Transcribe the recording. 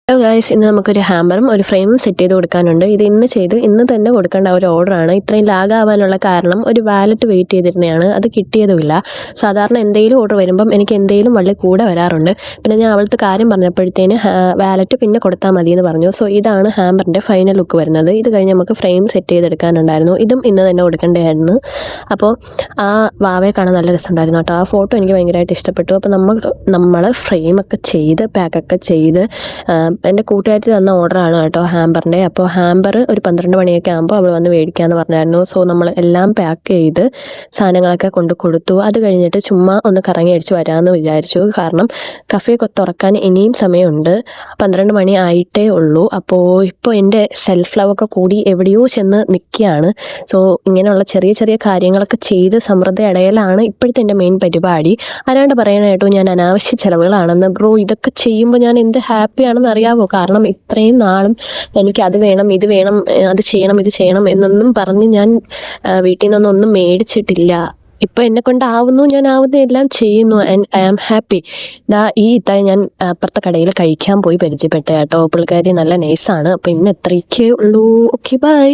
Hello guys, ഇന്ന് നമുക്കൊരു ഹാമ്പറും ഒരു ഫ്രെയിമും സെറ്റ് ചെയ്ത് കൊടുക്കാനുണ്ട്. ഇത് ഇന്ന് തന്നെ കൊടുക്കേണ്ട ഒരു ഓർഡറാണ്. ഇത്രയും ലാഗാവാനുള്ള കാരണം ഒരു വാലറ്റ് വെയിറ്റ് ചെയ്തിരുന്നതാണ്, അത് കിട്ടിയതുമില്ല. സാധാരണ എന്തെങ്കിലും ഓർഡർ വരുമ്പം എനിക്ക് എന്തെങ്കിലും വള്ളി കൂടെ വരാറുണ്ട്. പിന്നെ ഞാൻ അവളുടെ കാര്യം പറഞ്ഞപ്പോഴത്തേന് വാലറ്റ് പിന്നെ കൊടുത്താൽ മതി എന്ന് പറഞ്ഞു. സോ ഇതാണ് ഹാമ്പറിൻ്റെ ഫൈനൽ ലുക്ക് വരുന്നത്. ഇത് കഴിഞ്ഞ് നമുക്ക് ഫ്രെയിം സെറ്റ് ചെയ്തെടുക്കാനുണ്ടായിരുന്നു. ഇതും ഇന്ന് തന്നെ കൊടുക്കേണ്ടതായിരുന്നു. അപ്പോൾ ആ വാവയെ കാണാൻ നല്ല രസമുണ്ടായിരുന്നു കേട്ടോ. ആ ഫോട്ടോ എനിക്ക് ഭയങ്കരമായിട്ട് ഇഷ്ടപ്പെട്ടു. അപ്പോൾ നമ്മൾ ഫ്രെയിമൊക്കെ ചെയ്ത് പാക്കൊക്കെ ചെയ്ത് എൻ്റെ കൂട്ടുകാരത്തി തന്ന ഓർഡറാണ് കേട്ടോ ഹാമ്പറിൻ്റെ. അപ്പോൾ ഹാമ്പർ ഒരു 12 മണിയൊക്കെ ആകുമ്പോൾ അവൾ വന്ന് മേടിക്കാമെന്ന് പറഞ്ഞായിരുന്നു. സോ നമ്മൾ എല്ലാം പാക്ക് ചെയ്ത് സാധനങ്ങളൊക്കെ കൊണ്ട് കൊടുത്തു. അത് കഴിഞ്ഞിട്ട് ചുമ്മാ ഒന്ന് കറങ്ങി അടിച്ച് വരാമെന്ന് വിചാരിച്ചു. കാരണം കഫേ തുറക്കാൻ ഇനിയും സമയമുണ്ട്. 12 മണി ആയിട്ടേ ഉള്ളൂ. അപ്പോൾ ഇപ്പോൾ എൻ്റെ സെൽഫ് ലവൊക്കെ കൂടി എവിടെയോ ചെന്ന് നിൽക്കുകയാണ്. സോ ഇങ്ങനെയുള്ള ചെറിയ ചെറിയ കാര്യങ്ങളൊക്കെ ചെയ്ത് സമൃദ്ധ ഇടയിലാണ് ഇപ്പോഴത്തെ എൻ്റെ മെയിൻ പരിപാടി. ആരാണ്ട് പറയാനായിട്ടോ ഞാൻ അനാവശ്യ ചിലവുകളാണെന്ന്. ബ്രോ, ഇതൊക്കെ ചെയ്യുമ്പോൾ ഞാൻ എന്ത് ഹാപ്പിയാണെന്ന് അറിയാമോ? കാരണം ഇത്രയും നാളും എനിക്ക് അത് വേണം, ഇത് വേണം, അത് ചെയ്യണം, ഇത് ചെയ്യണം എന്നൊന്നും പറഞ്ഞ് ഞാൻ വീട്ടിൽ നിന്നൊന്നും മേടിച്ചിട്ടില്ല. ഇപ്പം എന്നെ കൊണ്ടാവുന്നു, ഞാൻ ആവുന്ന എല്ലാം ചെയ്യുന്നു. And I am happy. ഈ ഇത്തായി ഞാൻ അപ്പുറത്തെ കടയിൽ കഴിക്കാൻ പോയി പരിചയപ്പെട്ട കേട്ടോ. പുള്ളിക്കാരി നല്ല നൈസാണ്. അപ്പം ഇന്ന് എത്രയൊക്കെ ഉള്ളൂ. Okay, by.